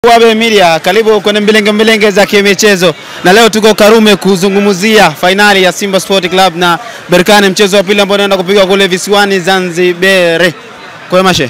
Wabe Media, karibu kwenye mbilenge za kimichezo. Na leo tuko Karume kuzungumzia finali ya Simba Sport Club na Berkane, mchezo wa pili ambao unaenda kupigwa kule visiwani Zanzibar. Kwema she?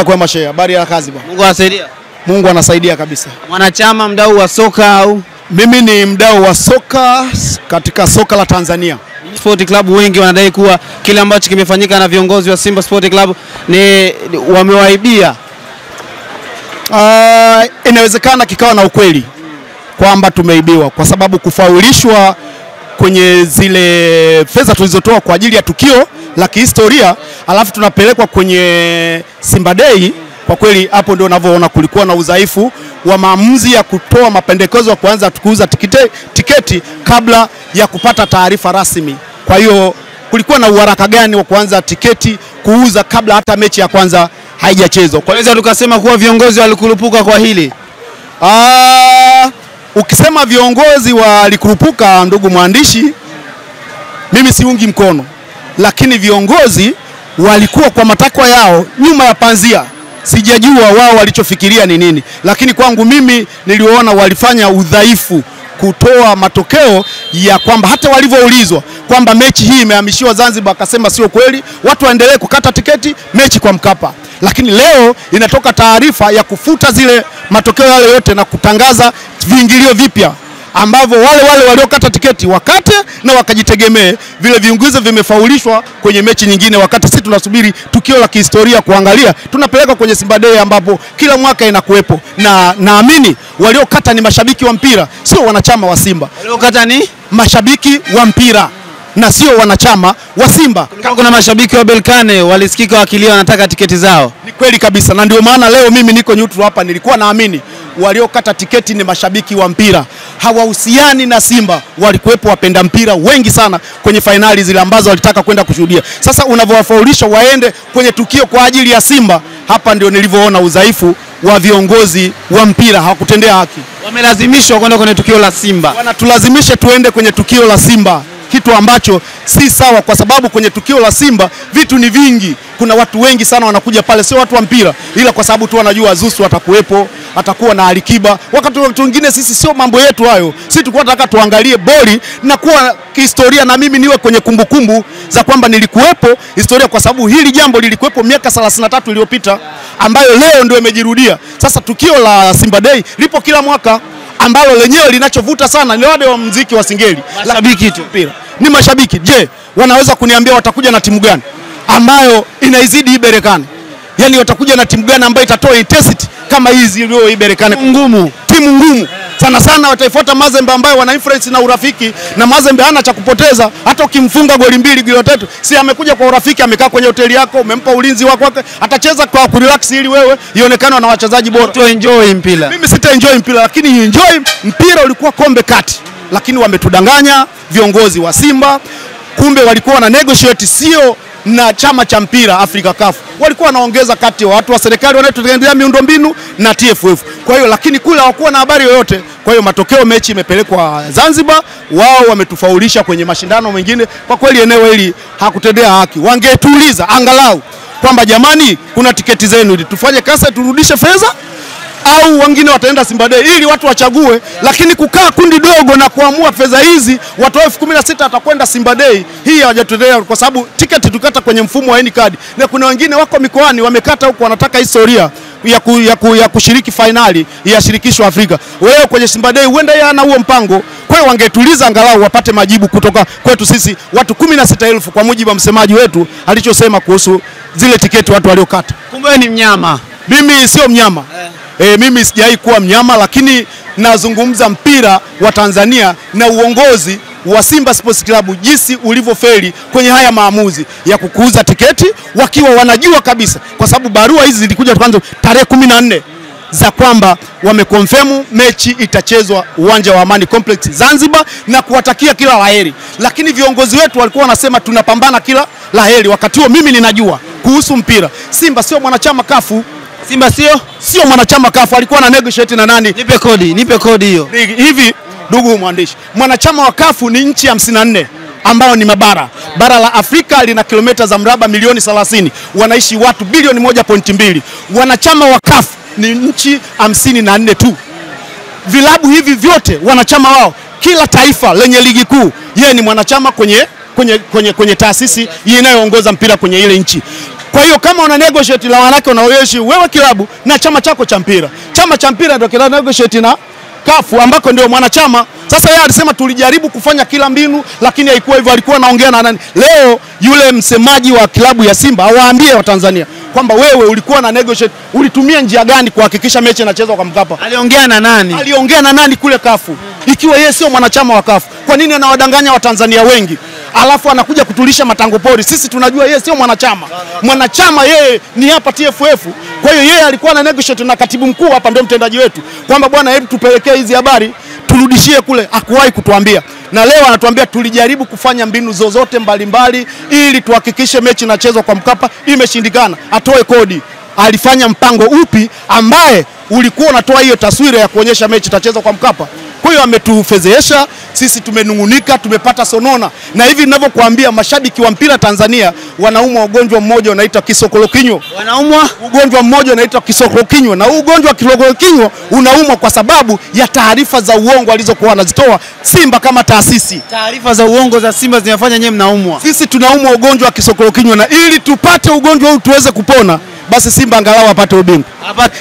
Kwema she. Habari ya kazi bwana. Mungu anasaidia. Mungu anasaidia kabisa. Mwanachama mdau wa soka au? Mimi ni mdau wa soka katika soka la Tanzania. Sport Club wengi wanadai kuwa kile ambacho kimefanyika na viongozi wa Simba Sport Club ni wamewaibia. Inawezekana kikawa na ukweli kwamba tumeibiwa kwa sababu kufaulishwa kwenye zile fedha tulizotoa kwa ajili ya tukio la kihistoria alafu tunapelekwa kwenye Simba Day. Kwa kweli hapo ndio unavyoona kulikuwa na udhaifu wa maamuzi ya kutoa mapendekezo ya kuanza kuuza tiketi kabla ya kupata taarifa rasmi. Kwa hiyo kulikuwa na uharaka gani wa kuanza tiketi kuuza kabla hata mechi ya kwanza haijachezwa? Kwa hiyo tukasema kuwa viongozi walikurupuka kwa hili. Ukisema viongozi walikurupuka, ndugu mwandishi, mimi siungi mkono. Lakini viongozi walikuwa kwa matakwa yao nyuma ya panzia. Sijajua wao walichofikiria ni nini. Lakini kwangu mimi niliona walifanya udhaifu kutoa matokeo ya kwamba hata walivyoulizwa kwamba mechi hii imehamishiwa Zanzibar akasema sio kweli, watu waendelee kukata tiketi mechi kwa Mkapa. Lakini leo inatoka taarifa ya kufuta zile matokeo yale yote na kutangaza viingilio vipya ambavyo wale waliokata tiketi wakate na wakajitegemee. Vile viingilio vimefaulishwa kwenye mechi nyingine, wakati sisi tunasubiri tukio la kihistoria kuangalia. Tunapeleka kwenye Simba Day ambapo kila mwaka inakuepo, na naamini waliokata ni mashabiki wa mpira, sio wanachama wa Simba. Waliokata ni mashabiki wa mpira na sio wanachama wa Simba. Kuna mashabiki wa Berkane walisikika wakilia wanataka tiketi zao. Ni kweli kabisa, na ndio maana leo mimi niko neutral hapa. Nilikuwa naamini waliokata tiketi ni mashabiki wa mpira, hawahusiani na Simba. Walikuwepo wapenda mpira wengi sana kwenye finali zile ambazo walitaka kwenda kushuhudia. Sasa unavyowafaulisha waende kwenye tukio kwa ajili ya Simba, hapa ndio nilivyoona udhaifu wa viongozi wa mpira. Hawakutendea haki. Wamelazimishwa kwenda kwenye tukio la Simba. Wanatulazimisha tuende kwenye tukio la Simba, kitu ambacho si sawa, kwa sababu kwenye tukio la Simba vitu ni vingi. Kuna watu wengi sana wanakuja pale, sio watu wa mpira, ila kwa sababu tu wanajua Zusu atakuwepo, atakuwa na Alikiba. Wakati watu wengine sisi sio mambo yetu hayo. Sisi tulikuwa tunataka tuangalie boli na kuwa historia, na mimi niwe kwenye kumbukumbu za kwamba nilikuwepo historia, kwa sababu hili jambo lilikuwepo miaka 33 iliyopita ambayo leo ndio imejirudia. Sasa tukio la Simba Day lipo kila mwaka, ambalo lenyewe linachovuta sana ni wale wa muziki wa Singeli. Mashabiki tu mpira ni mashabiki. Je, wanaweza kuniambia watakuja na timu gani ambayo inaizidi Berkane? Yaani watakuja na timu gani ambayo itatoa intensity kama hizi ilio Berkane? Timu ngumu sana wataifuata Mazembe ambayo wana influence na urafiki, na Mazembe hana cha kupoteza. Hata ukimfunga goli 2 goli 3, si amekuja kwa urafiki, amekaa kwenye hoteli yako, umempa ulinzi wako, atacheza kwa kurelax ili wewe ionekane na wachezaji bora. To enjoy mpira. Mimi sita enjoy mpira, lakini enjoy mpira ulikuwa kombe kati. Lakini wametudanganya viongozi wa Simba. Kumbe walikuwa na negotiate sio na chama cha mpira Afrika CAF. Walikuwa wanaongeza kati ya watu wa serikali wanaotengeneza miundombinu na TFF. Kwa hiyo lakini kule hawakuwa na habari yoyote. Kwa hiyo matokeo, mechi imepelekwa Zanzibar, wao wametufaulisha kwenye mashindano mengine. Kwa kweli eneo hili hakutendea haki. Wangetuuliza angalau kwamba jamani, kuna tiketi zenu, tufanye kasa turudishe fedha, au wengine wataenda Simba Day ili watu wachague. Lakini kukaa kundi dogo na kuamua fedha hizi watu 16,000 atakwenda Simba Day, hii hawajatendea, kwa sababu tiketi tukata kwenye mfumo wa N-card, na kuna wengine wako mikoani wamekata huko wanataka historia ya kushiriki finali ya shirikisho Afrika. Wewe kwenye Simba Day huenda yeye ana huo mpango. Kwa hiyo wangetuliza angalau wapate majibu kutoka kwetu sisi watu 16,000 kwa mujibu wa msemaji wetu alichosema kuhusu zile tiketi watu waliokata. Kumbe ni mnyama. Mimi sio mnyama. Mimi sijai kuwa mnyama, lakini nazungumza mpira wa Tanzania na uongozi wa Simba Sports Club jinsi ulivyofeli kwenye haya maamuzi ya kukuuza tiketi, wakiwa wanajua kabisa, kwa sababu barua hizi zilikuja kwanza tarehe 14 za kwamba wameconfirm mechi itachezwa uwanja wa Amani Complex Zanzibar na kuwatakia kila laheri. Lakini viongozi wetu walikuwa wanasema tunapambana kila laheri. Wakati huo mimi ninajua kuhusu mpira. Simba sio mwanachama kafu. Simba sio mwanachama kafu. Alikuwa na negotiate na nani? Nipe kodi hiyo. Hivi ndugu mwandishi, mwanachama wa kafu ni nchi 54 ambao ni mabara. Bara la Afrika lina kilomita za mraba milioni 30, wanaishi watu bilioni 1.2. Wanachama wa kafu ni nchi 54 tu. Vilabu hivi vyote wanachama wao, kila taifa lenye ligi kuu yeye ni mwanachama kwenye taasisi inayoongoza mpira kwenye ile nchi. Kwa hiyo kama una negotiate la wanawake unaoishi wewe kilabu na chama chako cha mpira. Chama cha mpira ndio kila negotiate na kafu ambako ndio mwanachama. Sasa yeye alisema tulijaribu kufanya kila mbinu lakini haikuwa hivyo. Alikuwa anaongea na nani? Leo yule msemaji wa klabu ya Simba awaambie wa Tanzania kwamba wewe ulikuwa na negotiate, ulitumia njia gani kuhakikisha mechi inachezwa kwa Mkapa? Aliongea na nani? Aliongea na nani kule kafu? Ikiwa yeye sio mwanachama wa kafu, kwa nini anawadanganya wa Tanzania wengi? Alafu anakuja kutulisha matango pori. Sisi tunajua yeye sio mwanachama. Mwanachama yeye ni hapa TFF. Kwa hiyo yeye alikuwa na negotiate na katibu mkuu hapa, ndio mtendaji wetu, kwamba bwana, hebu tupelekee hizi habari turudishie kule. Hakuwahi kutuambia, na leo anatuambia tulijaribu kufanya mbinu zozote mbalimbali ili tuhakikishe mechi inachezwa kwa Mkapa, imeshindikana. Atoe kodi. Alifanya mpango upi ambaye ulikuwa unatoa hiyo taswira ya kuonyesha mechi itachezwa kwa Mkapa? Kwa hiyo ametufezeesha sisi, tumenungunika, tumepata sonona. Na hivi ninavyokuambia, mashabiki wa mpira Tanzania wanaumwa ugonjwa mmoja unaitwa kisokolokinyo. Wanaumwa ugonjwa mmoja unaitwa kisokolokinyo, na ugonjwa wa kisokolokinyo unaumwa kwa sababu ya taarifa za uongo alizokuwa wanazitoa Simba kama taasisi. Taarifa za uongo za Simba zinafanya nyewe mnaumwa. Sisi tunaumwa ugonjwa wa kisokolokinyo, na ili tupate ugonjwa huu tuweze kupona, basi Simba angalau apate ubingwa.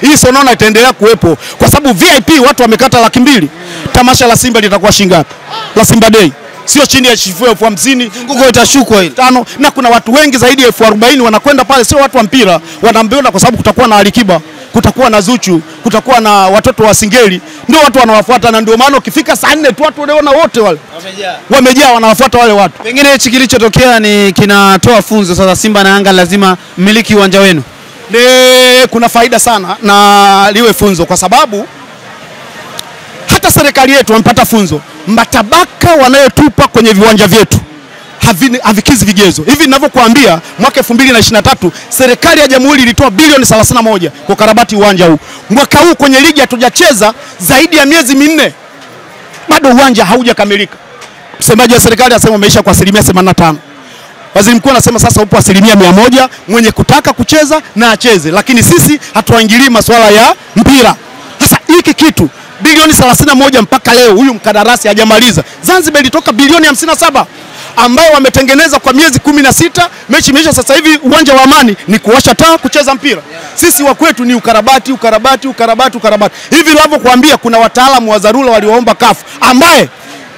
Hii sonona itaendelea kuwepo kwa sababu VIP watu wamekata 200,000. Tamasha la Simba litakuwa shingapi? La Simba Day sio chini ya 50,000, nguko itashukwa ile 5, na kuna watu wengi zaidi ya 40,000 wanakwenda pale, sio watu wa mpira, wanaambiwa kwa sababu kutakuwa na Alikiba, kutakuwa na Zuchu, kutakuwa na watoto wa Singeli, ndio watu wanawafuata. Na ndio maana ukifika saa 4 tu watu wanaona wote wale wamejaa wanawafuata wale watu. Pengine hichi kilichotokea ni kinatoa funzo sasa. Simba na Yanga lazima mmiliki uwanja wenu. Kuna faida sana na liwe funzo, kwa sababu hata serikali yetu wamepata funzo. Matabaka wanayotupa kwenye viwanja vyetu havikizi vigezo. Hivi ninavyokuambia, mwaka 2023 serikali ya Jamhuri ilitoa bilioni 31 kwa karabati uwanja huu. Mwaka huu kwenye ligi hatujacheza zaidi ya miezi 4, bado uwanja haujakamilika. Msemaji wa serikali anasema umeisha kwa 85%. Waziri mkuu anasema sasa upo 100%, mwenye kutaka kucheza na acheze, lakini sisi hatuingilii masuala ya mpira. Sasa hiki kitu bilioni 31 mpaka leo huyu mkandarasi hajamaliza. Zanzibar ilitoka bilioni 57 ambayo wametengeneza kwa miezi 16, mechi imeisha. Sasa hivi uwanja wa Amani ni kuwasha taa, kucheza mpira. Sisi wa kwetu ni ukarabati. Hivi ninavyokuambia, kuna wataalamu wa dharura walioomba CAF ambaye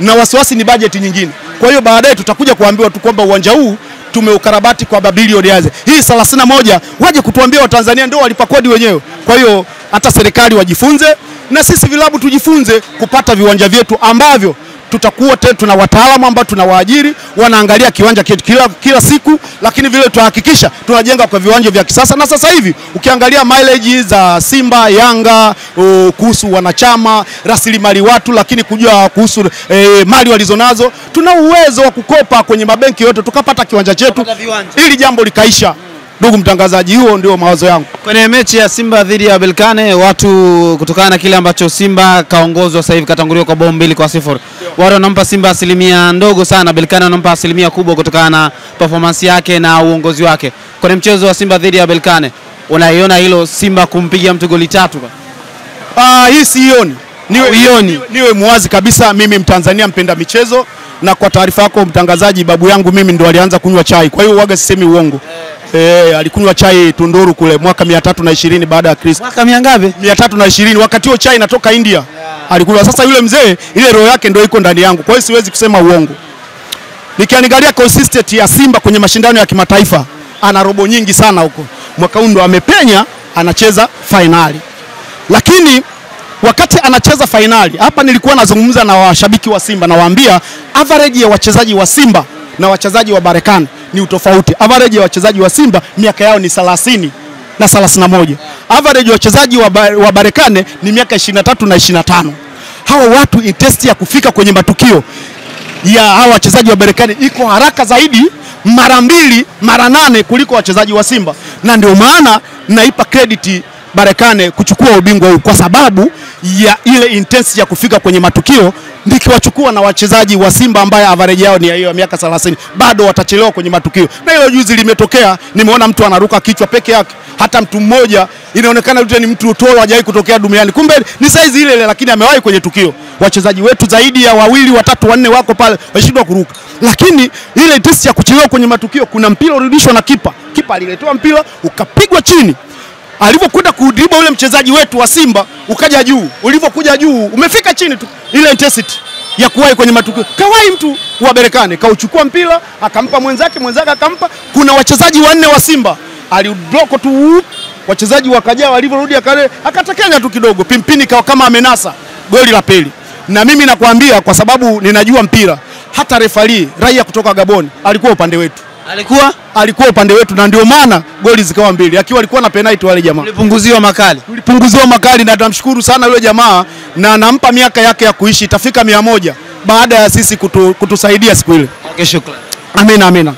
na wasiwasi ni bajeti nyingine. Kwa hiyo baadaye tutakuja kuambiwa tu kwamba uwanja huu tumeukarabati kwa mabilioni yaze. Hii 31 waje kutuambia Watanzania ndio walipa kodi wenyewe. Kwa hiyo hata serikali wajifunze na sisi vilabu tujifunze kupata viwanja vyetu ambavyo tutakuwa tuna wataalamu ambao tunawaajiri wanaangalia kiwanja kila siku, lakini vile tuhakikisha tunajenga kwa viwanja vya kisasa. Na sasa hivi ukiangalia mileage za Simba, Yanga, kuhusu wanachama, rasilimali watu, lakini kujua kuhusu mali walizonazo, tuna uwezo wa kukopa kwenye mabenki yote tukapata kiwanja chetu ili jambo likaisha. Ndugu mtangazaji, huo ndio mawazo yangu. Kwenye mechi ya Simba dhidi ya Berkane, watu kutokana na kile ambacho Simba kaongozwa sasa hivi, katanguliwa kwa bao 2-0, watu wanampa Simba asilimia ndogo sana, Berkane wanampa asilimia kubwa kutokana na performance yake na uongozi wake. Kwenye mchezo wa Simba dhidi ya Berkane, unaiona hilo Simba kumpiga mtu goli 3? Hii sioni. Niwe muwazi kabisa, mimi Mtanzania mpenda michezo, na kwa taarifa yako mtangazaji, babu yangu mimi ndo alianza kunywa chai. Kwa hiyo waga sisemi uongo. Alikunywa chai Tunduru kule mwaka 320 baada ya Kristo. Mwaka ngapi? 320. Wakati huo chai inatoka India. Alikunywa. Sasa yule mzee, ile roho yake ndio iko ndani yangu. Kwa hiyo siwezi kusema uongo. Nikiangalia consistency ya Simba kwenye mashindano ya kimataifa, ana robo nyingi sana huko. Mwaka huu ndo amepenya, anacheza finali. Lakini wakati anacheza finali, hapa nilikuwa nazungumza na washabiki wa Simba na waambia average ya wachezaji wa Simba na wachezaji wa Berkane ni utofauti. Average ya wachezaji wa Simba miaka yao ni 30 na 31. Average ya wachezaji wa Berkane ni miaka 23 na 25. Hawa watu intensity ya kufika kwenye matukio ya hawa wachezaji wa Berkane iko haraka zaidi mara 2 mara 8 kuliko wachezaji wa Simba, na ndio maana naipa credit Berkane kuchukua ubingwa huu kwa sababu ya ile intensity ya kufika kwenye matukio. Nikiwachukua na wachezaji wa Simba ambaye average yao ni hiyo miaka 30 bado watachelewa kwenye matukio. Na hilo juzi limetokea, nimeona mtu anaruka kichwa peke yake, hata mtu mmoja inaonekana yule ni mtu tolo hajawahi kutokea duniani, kumbe ni size ile ile, lakini amewahi kwenye tukio. Wachezaji wetu zaidi ya 2, 3, 4 wako pale washindwa kuruka, lakini ile test ya kuchelewa kwenye matukio, kuna mpira urudishwa na kipa aliletewa mpira ukapigwa chini, alivyokwenda kudriba ule mchezaji wetu wa Simba ukaja juu, ulivyokuja juu umefika chini tu, ile intensity ya kuwahi kwenye matukio. Kawahi mtu wa Berkane kauchukua mpira akampa mwenzake akampa. Kuna wachezaji 4 wa Simba aliblock tu, wachezaji wakajaa, walivyorudi akatakenya tu kidogo, pimpini kama amenasa goli la pili. Na mimi nakwambia kwa sababu ninajua mpira, hata refari raia kutoka Gabon alikuwa upande wetu. Alikuwa upande wetu, na ndio maana goli zikawa 2. Akiwa alikuwa na penalty wale jamaa. Tulipunguziwa makali na tunamshukuru sana yule jamaa, na nampa miaka yake ya kuishi, itafika 100 baada ya sisi kutusaidia siku ile. Okay, shukrani. Amina.